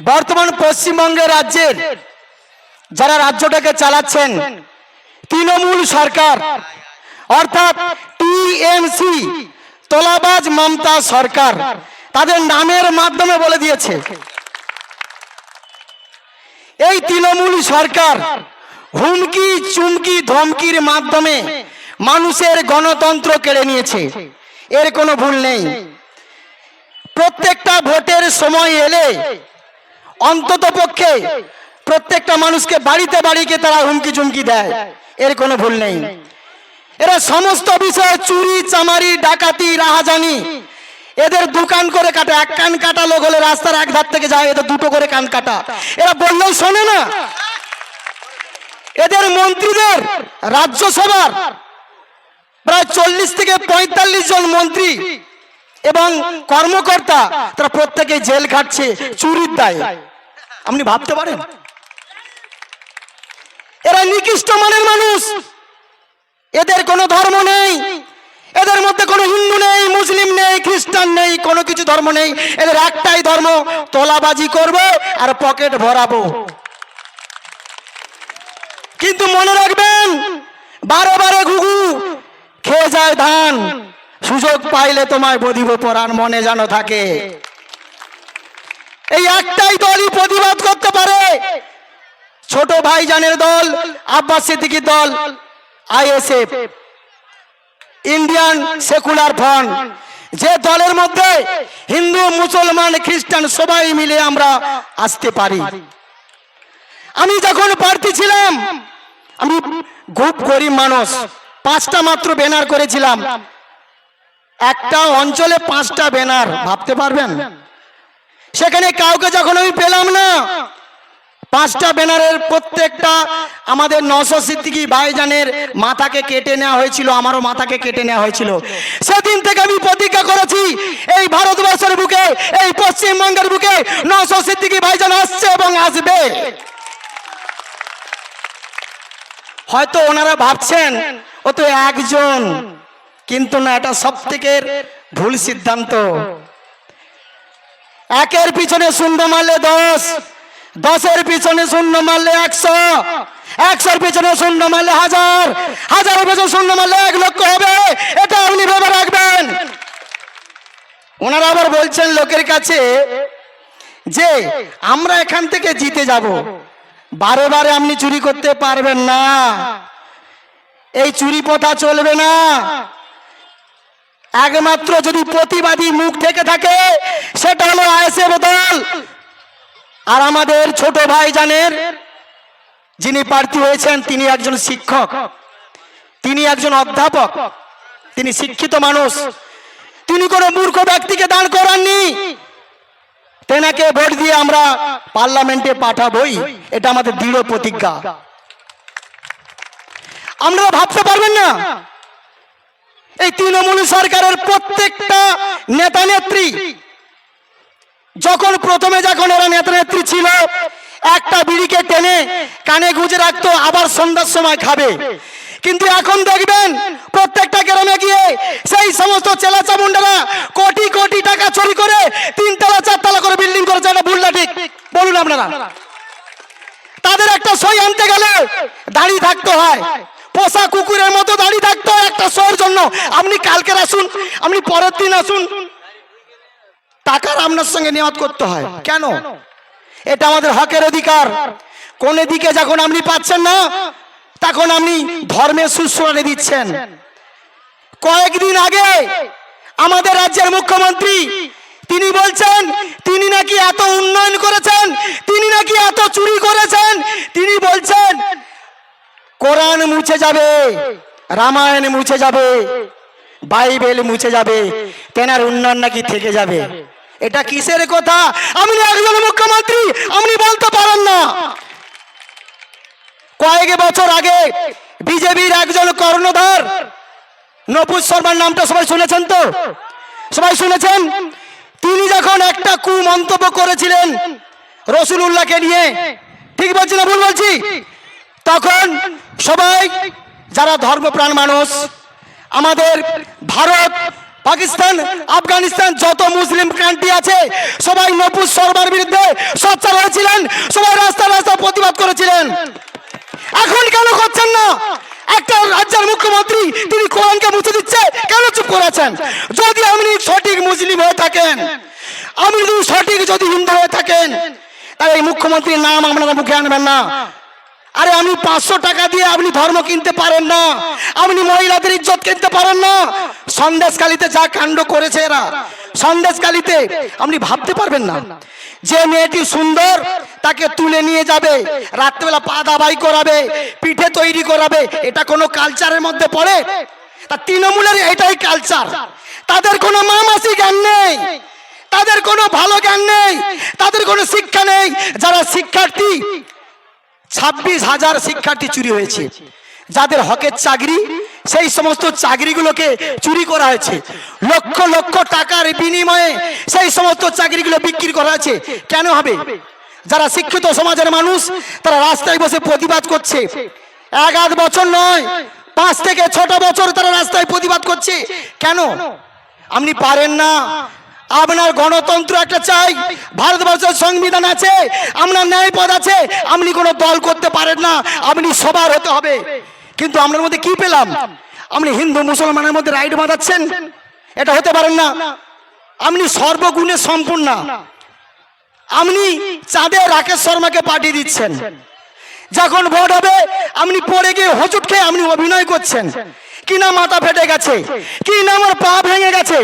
বর্তমান পশ্চিমবঙ্গের রাজ্যের যারা রাজ্যটাকে চালাচ্ছেন তৃণমূল সরকার অর্থাৎ টিএমসি তোলাবাজ মমতা সরকার তাদের নামের মাধ্যমে বলে দিয়েছে এই তৃণমূল সরকার হুমকি চুমকি ধমকির মাধ্যমে মানুষের গণতন্ত্র কেড়ে নিয়েছে। এর কোনো ভুল নেই। প্রত্যেকটা ভোটের সময় এলে অন্ততপক্ষে প্রত্যেকটা মানুষকে বাড়িতে বাড়িতে তারা হুমকি চুমকি দেয়, এর কোনো ভুল নেই। এরা সমস্ত বিষয়ে চুরি চামারি ডাকাতি রাহাজানি এদের দোকান করে কাটা। এক কান কাটা লোক হলে রাস্তার এক ধার থেকে যায়, এদের দুটো করে কান কাটা। এরা বললেও শোনে না। এদের মন্ত্রীদের রাজ্যসভার প্রায় 40 থেকে 45 জন মন্ত্রী এবং কর্মকর্তা তারা প্রত্যেকে জেল খাটছে চুরির দায়ে। আপনি ভাবতে পারেন? এরা নিকৃষ্ট মানের মানুষ। এদের কোনো ধর্ম নেই, এদের মধ্যে কোনো হিন্দু নেই, মুসলিম নেই, খ্রিস্টান নেই, কোনো কিছু ধর্ম নেই। এদের একটাই ধর্ম, তোলাবাজি করবে আর পকেট ভরাবো। কিন্তু মনে রাখবেন, বারে বারে ঘুঘু খেয়ে যায় ধান, সুযোগ পাইলে তোমায় বধিব পরাণ, মনে যেন থাকে। এই একটাই দলই প্রতিবাদ করতে পারে, ছোট ভাইজানের দল আব্বাস সিদ্দিকীর দল আইএসএফ, ইন্ডিয়ান সেকুলার ফ্রন্ট, যে দলের মধ্যে হিন্দু মুসলমান খ্রিস্টান সবাই মিলে আমরা আসতে পারি। আমি যখন প্রার্থী ছিলাম, আমি খুব গরিব মানুষ, 5টা মাত্র ব্যানার করেছিলাম। একটা অঞ্চলে 5টা ব্যানার, ভাবতে পারবেন? সেখানে কাউকে যখন আমি পেলাম না, 5টা ব্যানারের প্রত্যেকটা আমাদের 900 সিদ্দিকী ভাইজানের মাথাকে কেটে নেওয়া হয়েছিল, আমারও মাথাকে কেটে নেওয়া হয়েছিল। সেদিন থেকে আমি প্রতিজ্ঞা করেছি, এই ভারতবর্ষের বুকে, এই পশ্চিমবঙ্গের বুকে 900 সিদ্দিকী ভাইজান আসছে এবং আসবে। হয়তো ওনারা ভাবছেন ও তো একজন, কিন্তু না, এটা সবথেকে ভুল সিদ্ধান্ত। একের পিছনে শূন্য মারলে 10, 10-এর পিছনে শূন্য মারলে 100, 100-এর পিছনে শূন্য মারলে 1000, 1000-এর পিছনে শূন্য মারলে 1 লক্ষ হবে। এটা আপনি ভেবে রাখবেন। ওনারা আবার বলছেন লোকের কাছে যে আমরা এখান থেকে জিতে যাব। বারে বারে আপনি চুরি করতে পারবেন না, এই চুরি প্রথা চলবে না। একমাত্র যদি প্রতিবাদী মুখ থেকে থাকে, সেটা হলো আইএসএফ দল। আর আমাদের ছোট ভাইজানের যিনি প্রার্থী হয়েছেন, তিনি একজন শিক্ষক, তিনি একজন অধ্যাপক, তিনি শিক্ষিত মানুষ, তিনি কোনো মূর্খ ব্যক্তিকে দান করাননি। তেনাকে ভোট দিয়ে আমরা পার্লামেন্টে পাঠাবই, এটা আমাদের দৃঢ় প্রতিজ্ঞা। আমরা ভাবতে পারবেন না, এই তৃণমূল সরকারের প্রত্যেকটা নেতা নেত্রী যখন এরা নেতা নেত্রী ছিল, একটা বিড়িকে টেনে কানে গুঁজে রাখতো, আবার সন্ধ্যার সময় খাবে। কিন্তু এখন দেখবেন প্রত্যেকটা গ্রামে গিয়ে সেই সমস্ত চেলা চামুন্ডারা কোটি কোটি টাকা চুরি করে 3 তলা 4 তলা করে বিল্ডিং করেছে। এটা ভুল না ঠিক? বলুন আপনারা। তাদের একটা সই আনতে গেলে দাঁড়িয়ে থাকতে হয়, পোষা কুকুরের মতো দাঁড়িয়ে থাকতে হয় একটা সইয়ের জন্য। আপনি কালকের আসুন, আপনি পরের দিন আসুন, টাকার আপনার সঙ্গে নিয়ত করতে হয় কেন? এটা আমাদের হকের অধিকার। কোন দিকে যখন আপনি পাচ্ছেন না, তখন আপনি ধর্মের সুশ্রুতি দিচ্ছেন। কয়েকদিন আগে আমাদের রাজ্যের মুখ্যমন্ত্রী তিনি বলছেন তিনি নাকি এত উন্নয়ন করেছেন, তিনি নাকি এত চুরি করেছেন। তিনি বলছেন কোরআন মুছে যাবে, রামায়ণ মুছে যাবে, বাইবেল মুছে যাবে, তেনার উন্নয়ন নাকি থেকে যাবে। এটা কিসের কথা? আপনি একজন মুখ্যমন্ত্রী, আপনি বলতে পারেন না? কয়েক বছর আগে বিজেপির একজন কর্ণধার নপুর শর্মার নামটা সবাই শুনেছেন তো? সবাই শুনেছেন। তিনি যখন একটা কুমন্তব্য করেছিলেন রসুলুল্লাহকে নিয়ে, ঠিক বলছি না ভুল বলছি? তখন সবাই যারা ধর্মপ্রাণ মানুষ, আমাদের ভারত, পাকিস্তান, আফগানিস্তান যত মুসলিম কান্ট্রি আছে, সবাই নপুর শর্মার বিরুদ্ধে সোচ্চার তিনি কোরআনকে মুছে দিচ্ছে, কেন চুপ করেছেন? যদি আপনি সঠিক মুসলিম হয়ে থাকেন, আপনি যদি সঠিক যদি হিন্দু হয়ে থাকেন, তাহলে এই মুখ্যমন্ত্রীর নাম আপনারা মুখে আনবেন না। আরে আমি 500 টাকা দিয়ে আপনি ধর্ম কিনতে পারেন না, আপনি মহিলাদের ইজ্জত কিনতে পারেন না। সন্দেশখালীতে যা কাণ্ড করেছে এরা, সন্দেশখালীতে আপনি ভাবতে পারবেন না। যে মেয়েটি সুন্দর তাকে তুলে নিয়ে যাবে, রাত্রেবেলা পা দাবাই করাবে, পিঠে তৈরি করাবে, এটা কোনো কালচারের মধ্যে পড়ে? তা তৃণমূলের এটাই কালচার। তাদের কোনো মামাসি জ্ঞান নেই, তাদের কোনো ভালো জ্ঞান নেই, তাদের কোনো শিক্ষা নেই। যারা শিক্ষার্থী, 26,000 শিক্ষার্থী চুরি হয়েছে, যাদের হকের চাকরি, সেই সমস্ত চাকরিগুলোকে চুরি করা হয়েছে। লক্ষ লক্ষ টাকার বিনিময়ে সেই সমস্ত চাকরিগুলো বিক্রি করা হয়েছে। কেন হবে? যারা শিক্ষিত সমাজের মানুষ, তারা রাস্তায় বসে প্রতিবাদ করছে। 1-8 বছর নয়, 5 থেকে 6টা বছর তারা রাস্তায় প্রতিবাদ করছে। কেন? আপনি পারেন না। আপনার গণতন্ত্র একটা চাই, ভারতবর্ষের সংবিধান আছে, আপনার ন্যায়পদ আছে, আপনি কোনো দল করতে পারেন না, আপনি সবার হতে হবে। কিন্তু আপনার মধ্যে কি পেলাম? আপনি হিন্দু মুসলমানের মধ্যে রাইট বাঁধাচ্ছেন, এটা হতে পারেন না। আপনি সর্বগুণে সম্পূর্ণ। আপনি চাঁদে রাকেশ শর্মাকে পাঠিয়ে দিচ্ছেন, যখন ভোট হবে আপনি পড়ে গিয়ে হোঁচট খেয়ে আপনি অভিনয় করছেন। কি না মাথা ফেটে গেছে, কি না আমার পা ভেঙে গেছে,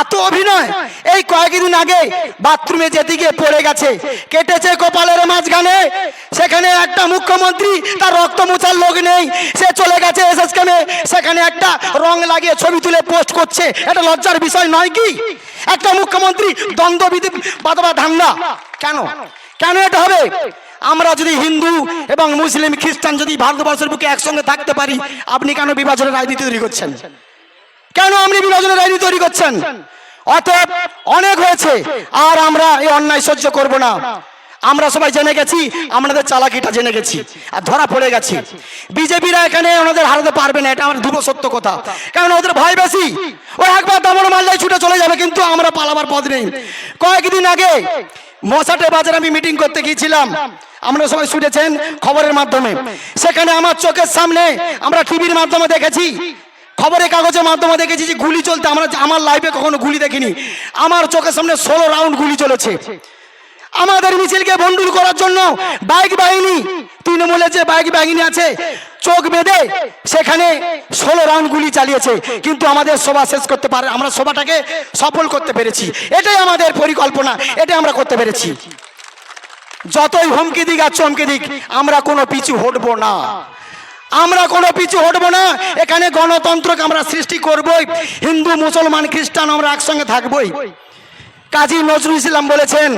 এত অভিনয়। এই কয়েকদিন আগে বাথরুমে যেতে গিয়ে পড়ে গেছে, কেটেছে কপালের মাঝখানে। সেখানে একটা মুখ্যমন্ত্রী, তার রক্ত মোছার লোক নেই, সে চলে গেছে এসএসকেমে, সেখানে একটা রং লাগিয়ে ছবি তুলে পোস্ট করছে। এটা লজ্জার বিষয় নয় কি? একটা মুখ্যমন্ত্রী দ্বন্দ্ববিধি বাঁধবা ধান্দা কেন? কেন এটা হবে? আমরা যদি হিন্দু এবং মুসলিম খ্রিস্টান যদি ভারতবর্ষের বুকে একসঙ্গে থাকতে পারি, আপনি কেন বিভাজনের রাজনীতি তৈরি করছেন? কেন আপনি বিভাজনের রাজনীতি তৈরি করছেন? অতএব অনেক হয়েছে, আর আমরা এই অন্যায় সহ্য করব না। আমরা সবাই জেনে গেছি, আমাদের চালাকিটা জেনে গেছি আর ধরা পড়ে গেছি। বিজেপিরা এখানে ওনাদের হারাতে পারবে না, এটা আমার ধ্রুব সত্য কথা। কারণ ওদের ভয় বেশি, ও একবার দামড় মারলে ছুটে চলে যাবে, কিন্তু আমরা পালাবার পথ নেই। কয়েকদিন আগে মশাটে বাজারে আমি মিটিং করতে গিয়েছিলাম, আমরা সবাই শুনেছেন খবরের মাধ্যমে। সেখানে আমার চোখের সামনে, আমরা টিভির মাধ্যমে দেখেছি, খবরের কাগজের মাধ্যমে দেখেছি যে গুলি চলতে। আমার লাইফে কখনো গুলি দেখিনি। আমার চোখের সামনে 16 রাউন্ড গুলি চলেছে। আমাদের মিছিলকে ভণ্ডুল করার জন্য বাইক বাহিনী, তৃণমূলের যে বাইক বাহিনী আছে, চোখ বেঁধে সেখানে 16 রাউন্ড গুলি চালিয়েছে। কিন্তু আমাদের সভা শেষ করতে পারে, আমরা সভাটাকে সফল করতে পেরেছি। এটাই আমাদের পরিকল্পনা, এটাই আমরা করতে পেরেছি। যতই হুমকি দিক আর চমকে দিক, আমরা কোনো পিছু হটবো না, আমরা কোনো পিছু হটবো না। এখানে গণতন্ত্রকে আমরা সৃষ্টি করবই, হিন্দু মুসলমান খ্রিস্টান আমরা একসঙ্গে থাকবই। কাজী নজরুল ইসলাম বলেছেন,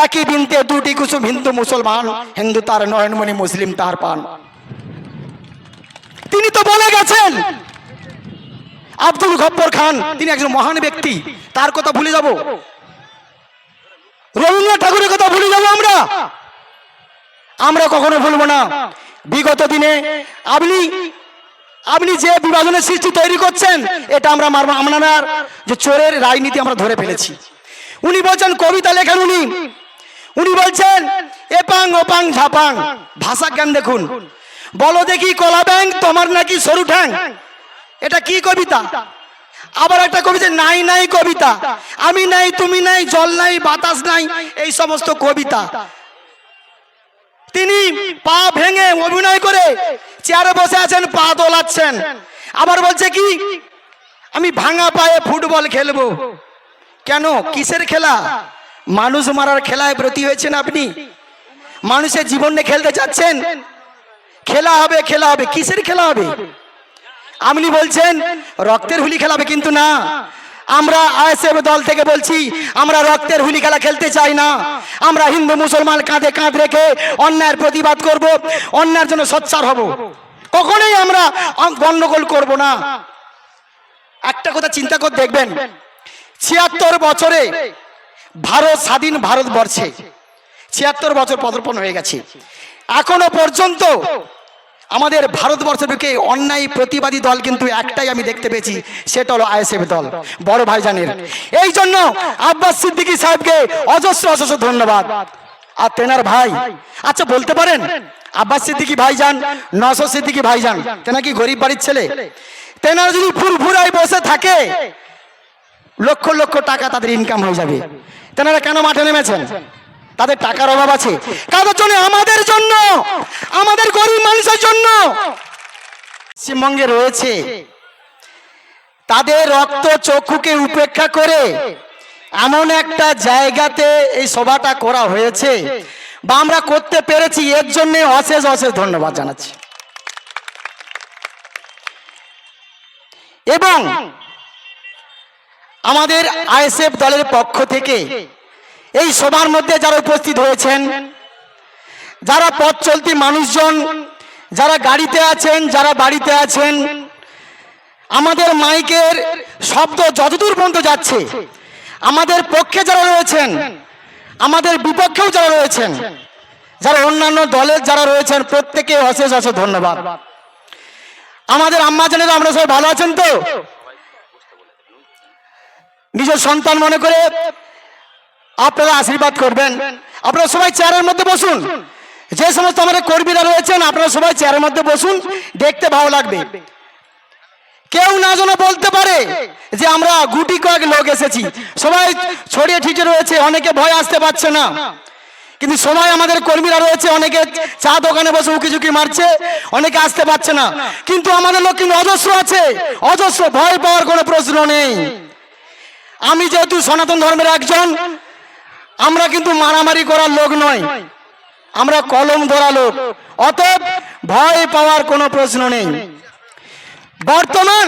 একই বিনতে দুটি কুসুম, হিন্দু মুসলমান, হিন্দু তার নয়নমণি, মুসলিম তার পান। তিনি তো বলে গেছেন। আব্দুল গফফর খান, তিনি একজন মহান ব্যক্তি, তার কথা ভুলে যাব? রবীন্দ্রনাথ ঠাকুরের কথা ভুলে যাব আমরা? আমরা কখনো ভুলবো না। বিগত দিনে আপনি যে বিভাজনের সৃষ্টি তৈরি করছেন, এটা আমরা মারব। আপনার যে চোরের রাজনীতি আমরা ধরে ফেলেছি। উনি বলছেন, কবিতা লেখেন উনি বলছেন এপাং ওপাং ঝাপাং। ভাষা জ্ঞান দেখুন। বলো দেখি কলা ব্যাং, তোমার নাকি সরু ঠ্যাং। এটা কি কবিতা? আবার একটা কবিতা, নাই নাই কবিতা, আমি নাই তুমি নাই, জল নাই বাতাস নাই, এই সমস্ত কবিতা। তিনি পা ভেঙে অভিনয় করে চেয়ারে বসে আছেন, পা দোলাচ্ছেন। আবার বলছে কি, আমি ভাঙা পায়ে ফুটবল খেলবো। কেন? কিসের খেলা? মানুষ মারার খেলায় ব্রতী হয়েছেন আপনি? মানুষের জীবন নিয়ে খেলতে চাচ্ছেন? খেলা হবে, খেলা হবে, কিসের খেলা হবে? আপনি বলছেন রক্তের হুলি খেলা হবে, কিন্তু না। আমরা আইএসএফ দল থেকে বলছি, আমরা রক্তের হুলি খেলা খেলতে চাই না। আমরা হিন্দু মুসলমান কাঁধে কাঁধ রেখে অন্যায়ের প্রতিবাদ করব, অন্যায়ের জন্য সোচ্চার হব। কখনোই আমরা গন্ডগোল করব না। একটা কথা চিন্তা করে দেখবেন, ৭৬ বছরে ভারত স্বাধীন, ভারতবর্ষে ৭৬ বছর পদার্পণ হয়ে গেছে। এখনো পর্যন্ত আমাদের ভারতবর্ষের বুকে অন্যায় প্রতিবাদী দল কিন্তু একটাই আমি দেখতে পেয়েছি, সেটা হলো আইএসএফ দল, বড় ভাইজানের। এই জন্য আব্বাস সিদ্দিকী সাহেবকে অজস্র অজস্র ধন্যবাদ। আর তেনার ভাই, আচ্ছা বলতে পারেন আব্বাস সিদ্দিকী ভাইজান, নওশাদ সিদ্দিকী ভাইজান, তেনা কি গরিব বাড়ির ছেলে? তেনারা যদি ফুরফুরায় বসে থাকে লক্ষ লক্ষ টাকা তাদের ইনকাম হয়ে যাবে। তেনারা কেন মাঠে নেমেছেন? তাদের টাকার অভাব আছে। কাদের জন্য? আমাদের জন্য, আমাদের গরিব মানুষের জন্য। পশ্চিমবঙ্গে রয়েছে তাদের রক্ত চক্ষুকে উপেক্ষা করে এমন একটা জায়গাতে এই সভাটা করা হয়েছে বা আমরা করতে পেরেছি, এর জন্য অশেষ অশেষ ধন্যবাদ জানাচ্ছি। এবং আমাদের আইএসএফ দলের পক্ষ থেকে এই সভার মধ্যে যারা উপস্থিত হয়েছেন, যারা পথ চলতি মানুষজন, যারা গাড়িতে আছেন, যারা বাড়িতে আছেন, আমাদের মাইকের শব্দ যতদূর পর্যন্ত যাচ্ছে, আমাদের পক্ষে যারা রয়েছেন, আমাদের বিপক্ষেও যারা রয়েছেন, যারা অন্যান্য দলের যারা রয়েছেন, প্রত্যেকে অশেষ অশেষ ধন্যবাদ। আমাদের আম্মা জানেরা আমরা সবাই ভালো আছেন তো? নিজের সন্তান মনে করে আপনারা আশীর্বাদ করবেন। আপনারা সবাই চেয়ারের মধ্যে বসুন। যে সমস্ত আমাদের কর্মীরা রয়েছেন আপনারা সবাই চেয়ারের মধ্যে বসুন, দেখতে ভালো লাগবে। কেউ না যেন বলতে পারে যে আমরা গুটি কয়েক লোক এসেছি। সবাই ছড়িয়ে ছিটে রয়েছে, অনেকে ভয় আসতে পারছে না, কিন্তু সবাই আমাদের কর্মীরা রয়েছে। অনেকে চা দোকানে বসে উকিঝুঁকি মারছে, অনেকে আসতে পারছে না, কিন্তু আমাদের লোক কিন্তু অজস্র আছে, অজস্র। ভয় পাওয়ার কোনো প্রশ্ন নেই। আমি যেহেতু সনাতন ধর্মের একজন, আমরা কিন্তু মারামারি করার লোক নয়, আমরা কলম ধরা লোক। অতএব ভয় পাওয়ার কোনো প্রশ্ন নেই। বর্তমান